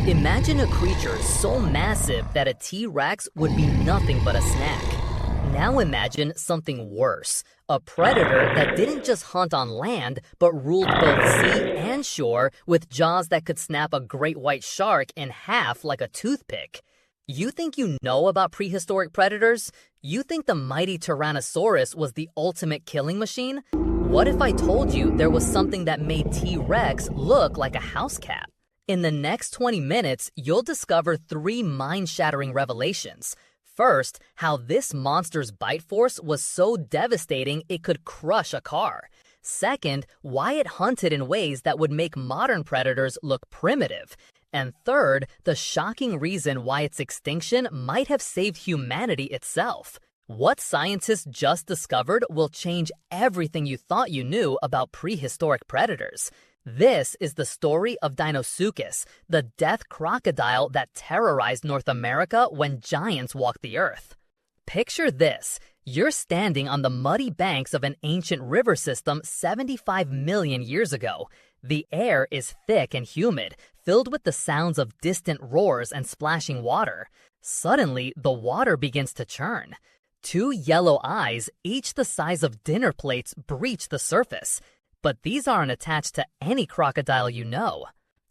Imagine a creature so massive that a T-Rex would be nothing but a snack. Now imagine something worse, a predator that didn't just hunt on land, but ruled both sea and shore with jaws that could snap a great white shark in half like a toothpick. You think you know about prehistoric predators? You think the mighty Tyrannosaurus was the ultimate killing machine? What if I told you there was something that made T-Rex look like a house cat? In the next 20 minutes, you'll discover 3 mind-shattering revelations. First, how this monster's bite force was so devastating it could crush a car. Second, why it hunted in ways that would make modern predators look primitive. And third, the shocking reason why its extinction might have saved humanity itself. What scientists just discovered will change everything you thought you knew about prehistoric predators. This is the story of Dinosuchus, the death crocodile that terrorized North America when giants walked the earth. Picture this. You're standing on the muddy banks of an ancient river system 75 million years ago. The air is thick and humid, filled with the sounds of distant roars and splashing water. Suddenly, the water begins to churn. 2 yellow eyes, each the size of dinner plates, breach the surface. But these aren't attached to any crocodile you know.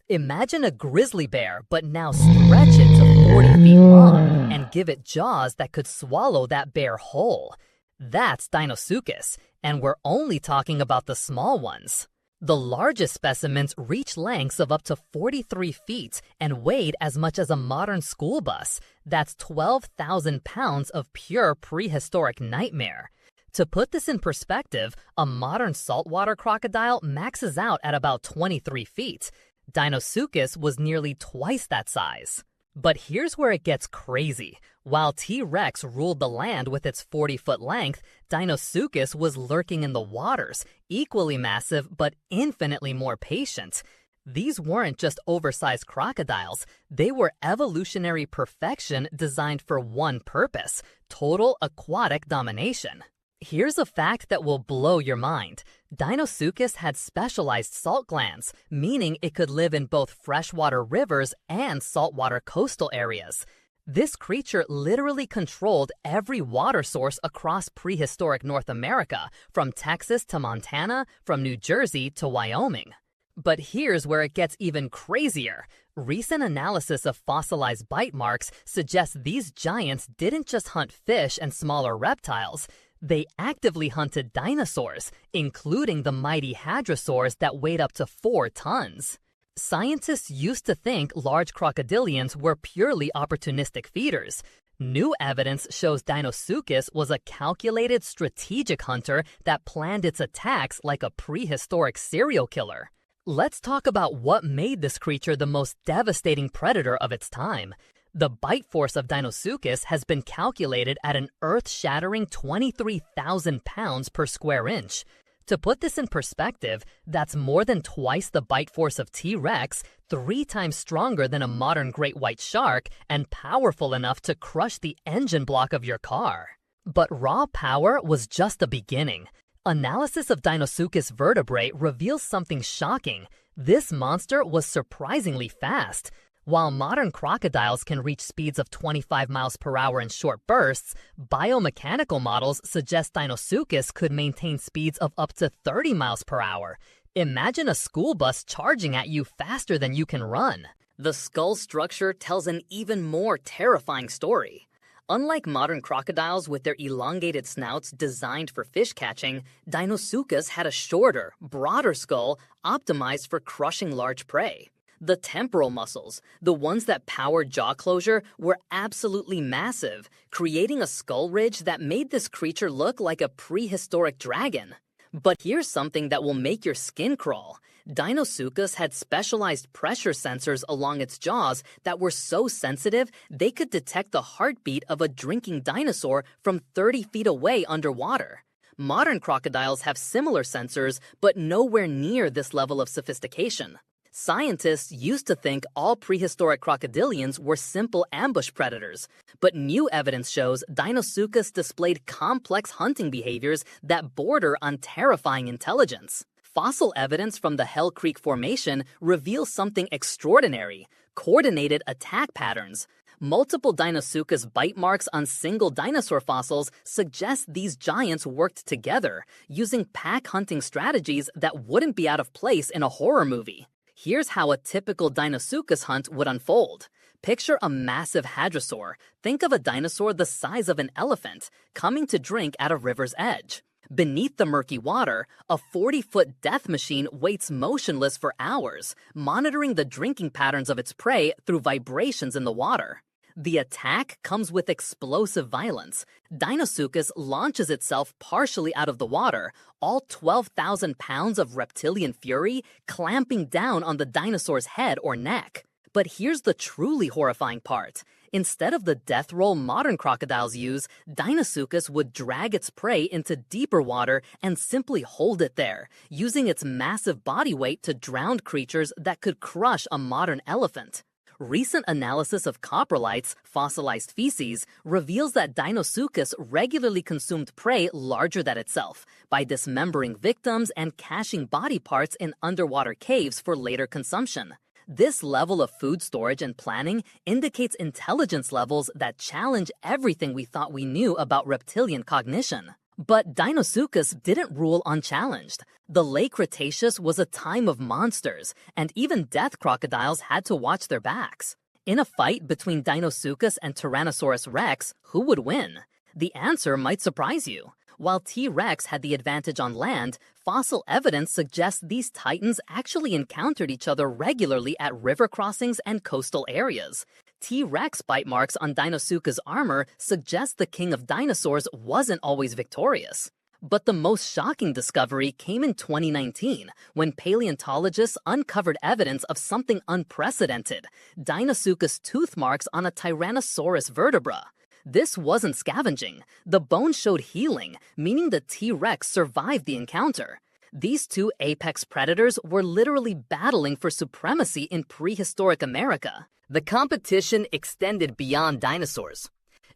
Imagine a grizzly bear, but now stretch it to 40 feet long and give it jaws that could swallow that bear whole. That's Dinosuchus, and we're only talking about the small ones. The largest specimens reach lengths of up to 43 feet and weighed as much as a modern school bus. That's 12,000 pounds of pure prehistoric nightmare. To put this in perspective, a modern saltwater crocodile maxes out at about 23 feet. Dinosuchus was nearly twice that size. But here's where it gets crazy. While T-Rex ruled the land with its 40-foot length, Dinosuchus was lurking in the waters, equally massive but infinitely more patient. These weren't just oversized crocodiles. They were evolutionary perfection designed for one purpose: total aquatic domination. Here's a fact that will blow your mind. Dinosuchus had specialized salt glands, meaning it could live in both freshwater rivers and saltwater coastal areas. This creature literally controlled every water source across prehistoric North America, from Texas to Montana, from New Jersey to Wyoming. But here's where it gets even crazier. Recent analysis of fossilized bite marks suggests these giants didn't just hunt fish and smaller reptiles. They actively hunted dinosaurs, including the mighty hadrosaurs that weighed up to 4 tons. Scientists used to think large crocodilians were purely opportunistic feeders. New evidence shows Dinosuchus was a calculated, strategic hunter that planned its attacks like a prehistoric serial killer. Let's talk about what made this creature the most devastating predator of its time. The bite force of Dinosuchus has been calculated at an earth-shattering 23,000 pounds per square inch. To put this in perspective, that's more than twice the bite force of T-Rex, 3 times stronger than a modern great white shark, and powerful enough to crush the engine block of your car. But raw power was just the beginning. Analysis of Dinosuchus vertebrae reveals something shocking. This monster was surprisingly fast. While modern crocodiles can reach speeds of 25 miles per hour in short bursts, biomechanical models suggest Dinosuchus could maintain speeds of up to 30 miles per hour. Imagine a school bus charging at you faster than you can run. The skull structure tells an even more terrifying story. Unlike modern crocodiles with their elongated snouts designed for fish catching, Dinosuchus had a shorter, broader skull optimized for crushing large prey. The temporal muscles, the ones that power jaw closure, were absolutely massive, creating a skull ridge that made this creature look like a prehistoric dragon. But here's something that will make your skin crawl. Dinosuchus had specialized pressure sensors along its jaws that were so sensitive they could detect the heartbeat of a drinking dinosaur from 30 feet away underwater. Modern crocodiles have similar sensors, but nowhere near this level of sophistication. Scientists used to think all prehistoric crocodilians were simple ambush predators, but new evidence shows Dinosuchus displayed complex hunting behaviors that border on terrifying intelligence. Fossil evidence from the Hell Creek Formation reveals something extraordinary. Coordinated attack patterns. Multiple dinosuchus bite marks on single dinosaur fossils suggest these giants worked together, using pack hunting strategies that wouldn't be out of place in a horror movie. Here's how a typical dinosuchus hunt would unfold. Picture a massive hadrosaur. Think of a dinosaur the size of an elephant, coming to drink at a river's edge. Beneath the murky water, a 40-foot death machine waits motionless for hours, monitoring the drinking patterns of its prey through vibrations in the water. The attack comes with explosive violence. Dinosuchus launches itself partially out of the water, all 12,000 pounds of reptilian fury clamping down on the dinosaur's head or neck. But here's the truly horrifying part. Instead of the death roll modern crocodiles use, Dinosuchus would drag its prey into deeper water and simply hold it there, using its massive body weight to drown creatures that could crush a modern elephant. Recent analysis of coprolites, fossilized feces, reveals that Dinosuchus regularly consumed prey larger than itself by dismembering victims and caching body parts in underwater caves for later consumption. This level of food storage and planning indicates intelligence levels that challenge everything we thought we knew about reptilian cognition. But Dinosuchus didn't rule unchallenged. The late Cretaceous was a time of monsters, and even death crocodiles had to watch their backs. In a fight between Dinosuchus and Tyrannosaurus rex, who would win? The answer might surprise you. While T-Rex had the advantage on land, fossil evidence suggests these titans actually encountered each other regularly at river crossings and coastal areas. T-Rex bite marks on Dinosuchus armor suggest the king of dinosaurs wasn't always victorious. But the most shocking discovery came in 2019, when paleontologists uncovered evidence of something unprecedented: Dinosuchus tooth marks on a Tyrannosaurus vertebra. This wasn't scavenging. The bone showed healing, meaning the T-Rex survived the encounter. These two apex predators were literally battling for supremacy in prehistoric America. The competition extended beyond dinosaurs.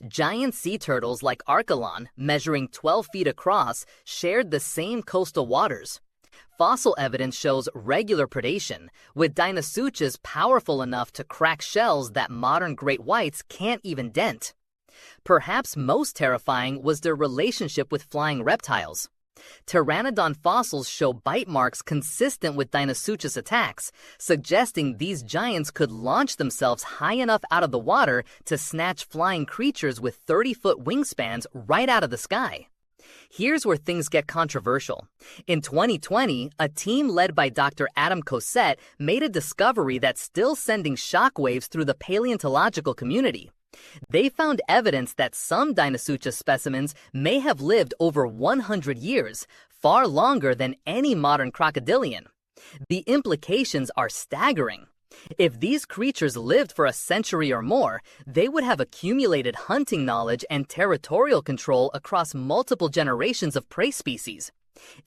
Giant sea turtles like Archelon, measuring 12 feet across, shared the same coastal waters. Fossil evidence shows regular predation, with Dinosuchus powerful enough to crack shells that modern great whites can't even dent. Perhaps most terrifying was their relationship with flying reptiles. Pteranodon fossils show bite marks consistent with Dinosuchus attacks, suggesting these giants could launch themselves high enough out of the water to snatch flying creatures with 30-foot wingspans right out of the sky. Here's where things get controversial. In 2020, a team led by Dr. Adam Cosette made a discovery that's still sending shockwaves through the paleontological community. They found evidence that some Dinosuchus specimens may have lived over 100 years, far longer than any modern crocodilian. The implications are staggering. If these creatures lived for a century or more, they would have accumulated hunting knowledge and territorial control across multiple generations of prey species.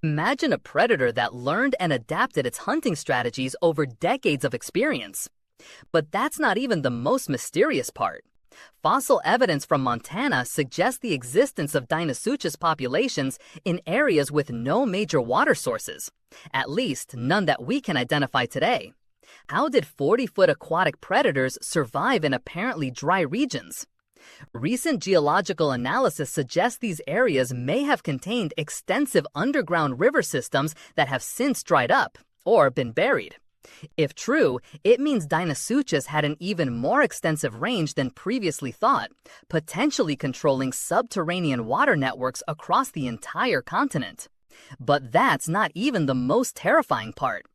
Imagine a predator that learned and adapted its hunting strategies over decades of experience. But that's not even the most mysterious part. Fossil evidence from Montana suggests the existence of Dinosuchus populations in areas with no major water sources, at least none that we can identify today. How did 40-foot aquatic predators survive in apparently dry regions? Recent geological analysis suggests these areas may have contained extensive underground river systems that have since dried up or been buried. If true, it means Dinosuchus had an even more extensive range than previously thought, potentially controlling subterranean water networks across the entire continent. But that's not even the most terrifying part.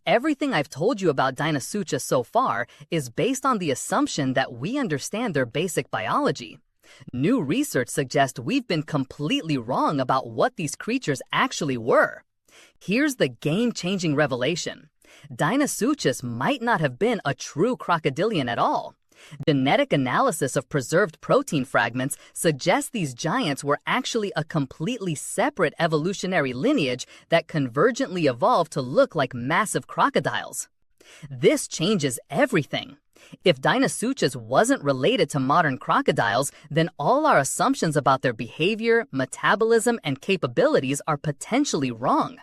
Everything I've told you about Dinosuchus so far is based on the assumption that we understand their basic biology. New research suggests we've been completely wrong about what these creatures actually were. Here's the game-changing revelation. Dinosuchus might not have been a true crocodilian at all. Genetic analysis of preserved protein fragments suggests these giants were actually a completely separate evolutionary lineage that convergently evolved to look like massive crocodiles. This changes everything. If Dinosuchus wasn't related to modern crocodiles, then all our assumptions about their behavior, metabolism, and capabilities are potentially wrong.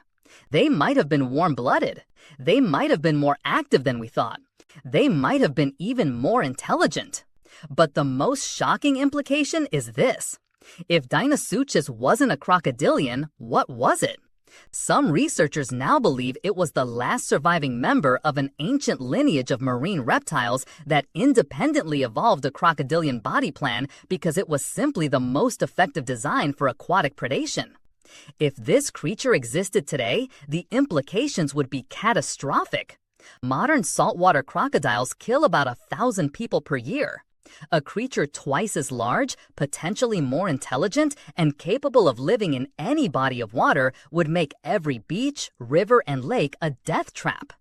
They might have been warm-blooded. They might have been more active than we thought. They might have been even more intelligent. But the most shocking implication is this. If Dinosuchus wasn't a crocodilian, what was it? Some researchers now believe it was the last surviving member of an ancient lineage of marine reptiles that independently evolved a crocodilian body plan because it was simply the most effective design for aquatic predation. If this creature existed today, the implications would be catastrophic. Modern saltwater crocodiles kill about 1,000 people per year. A creature twice as large, potentially more intelligent, and capable of living in any body of water would make every beach, river, and lake a death trap.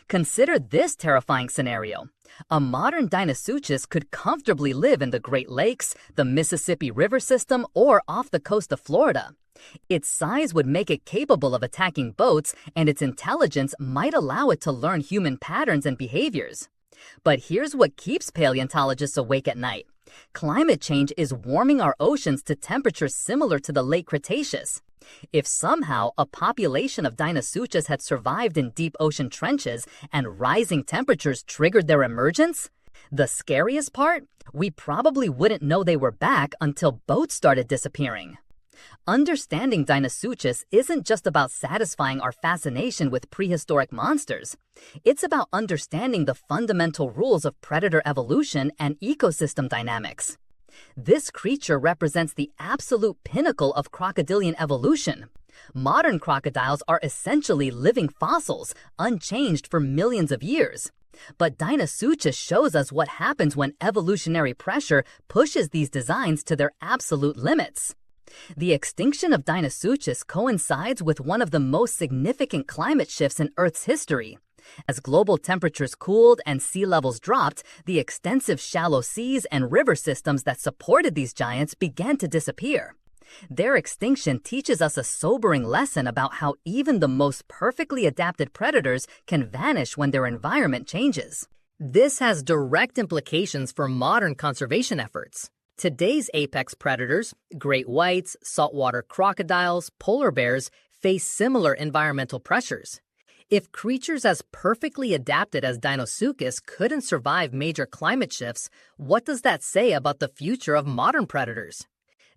Consider this terrifying scenario. A modern Dinosuchus could comfortably live in the Great Lakes, the Mississippi River system, or off the coast of Florida. Its size would make it capable of attacking boats, and its intelligence might allow it to learn human patterns and behaviors. But here's what keeps paleontologists awake at night. Climate change is warming our oceans to temperatures similar to the late Cretaceous. If somehow a population of Dinosuchus had survived in deep ocean trenches and rising temperatures triggered their emergence, the scariest part? We probably wouldn't know they were back until boats started disappearing. Understanding Dinosuchus isn't just about satisfying our fascination with prehistoric monsters. It's about understanding the fundamental rules of predator evolution and ecosystem dynamics. This creature represents the absolute pinnacle of crocodilian evolution. Modern crocodiles are essentially living fossils, unchanged for millions of years. But Dinosuchus shows us what happens when evolutionary pressure pushes these designs to their absolute limits. The extinction of Dinosuchus coincides with one of the most significant climate shifts in Earth's history. As global temperatures cooled and sea levels dropped, the extensive shallow seas and river systems that supported these giants began to disappear. Their extinction teaches us a sobering lesson about how even the most perfectly adapted predators can vanish when their environment changes. This has direct implications for modern conservation efforts. Today's apex predators, great whites, saltwater crocodiles, polar bears, face similar environmental pressures. If creatures as perfectly adapted as Dinosuchus couldn't survive major climate shifts, what does that say about the future of modern predators?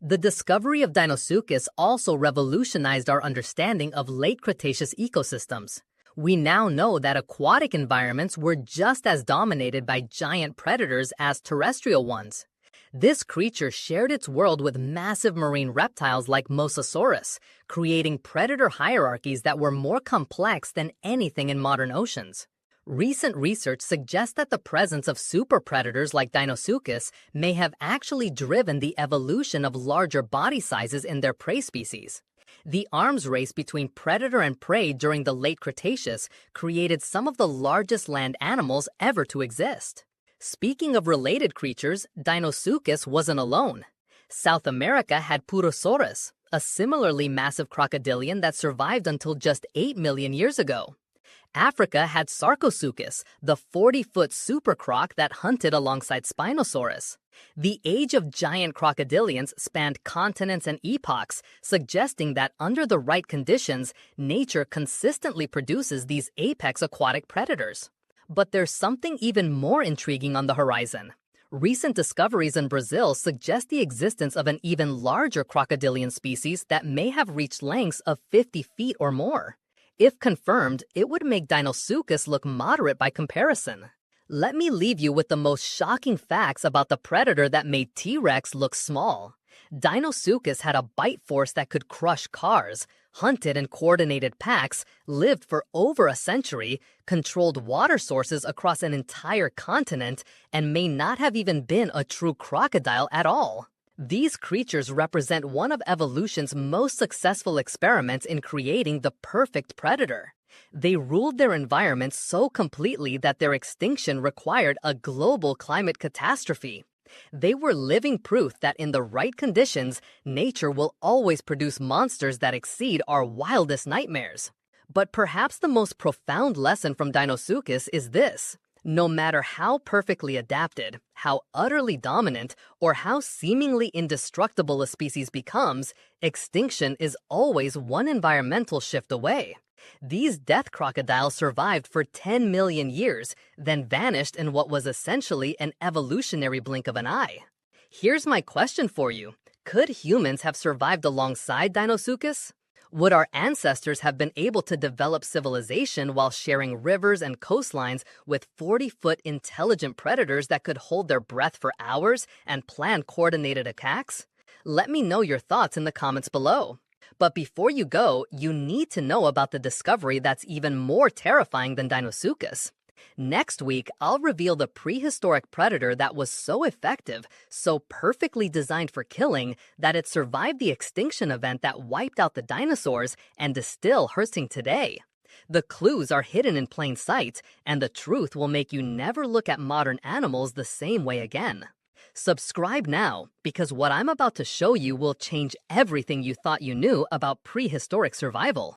The discovery of Dinosuchus also revolutionized our understanding of late Cretaceous ecosystems. We now know that aquatic environments were just as dominated by giant predators as terrestrial ones. This creature shared its world with massive marine reptiles like Mosasaurus, creating predator hierarchies that were more complex than anything in modern oceans. Recent research suggests that the presence of super predators like Dinosuchus may have actually driven the evolution of larger body sizes in their prey species. The arms race between predator and prey during the late Cretaceous created some of the largest land animals ever to exist. Speaking of related creatures, Dinosuchus wasn't alone. South America had Purosaurus, a similarly massive crocodilian that survived until just 8 million years ago. Africa had Sarcosuchus, the 40-foot super croc that hunted alongside Spinosaurus. The age of giant crocodilians spanned continents and epochs, suggesting that under the right conditions, nature consistently produces these apex aquatic predators. But there's something even more intriguing on the horizon. Recent discoveries in Brazil suggest the existence of an even larger crocodilian species that may have reached lengths of 50 feet or more. If confirmed, it would make Dinosuchus look moderate by comparison. Let me leave you with the most shocking facts about the predator that made T-Rex look small. Dinosuchus had a bite force that could crush cars, hunted in coordinated packs, lived for over a century, controlled water sources across an entire continent, and may not have even been a true crocodile at all. These creatures represent one of evolution's most successful experiments in creating the perfect predator. They ruled their environment so completely that their extinction required a global climate catastrophe. They were living proof that in the right conditions, nature will always produce monsters that exceed our wildest nightmares. But perhaps the most profound lesson from Dinosuchus is this. No matter how perfectly adapted, how utterly dominant, or how seemingly indestructible a species becomes, extinction is always one environmental shift away. These death crocodiles survived for 10 million years, then vanished in what was essentially an evolutionary blink of an eye. Here's my question for you. Could humans have survived alongside Dinosuchus? Would our ancestors have been able to develop civilization while sharing rivers and coastlines with 40-foot intelligent predators that could hold their breath for hours and plan coordinated attacks? Let me know your thoughts in the comments below. But before you go, you need to know about the discovery that's even more terrifying than Dinosuchus. Next week, I'll reveal the prehistoric predator that was so effective, so perfectly designed for killing, that it survived the extinction event that wiped out the dinosaurs and is still hurting today. The clues are hidden in plain sight, and the truth will make you never look at modern animals the same way again. Subscribe now, because what I'm about to show you will change everything you thought you knew about prehistoric survival.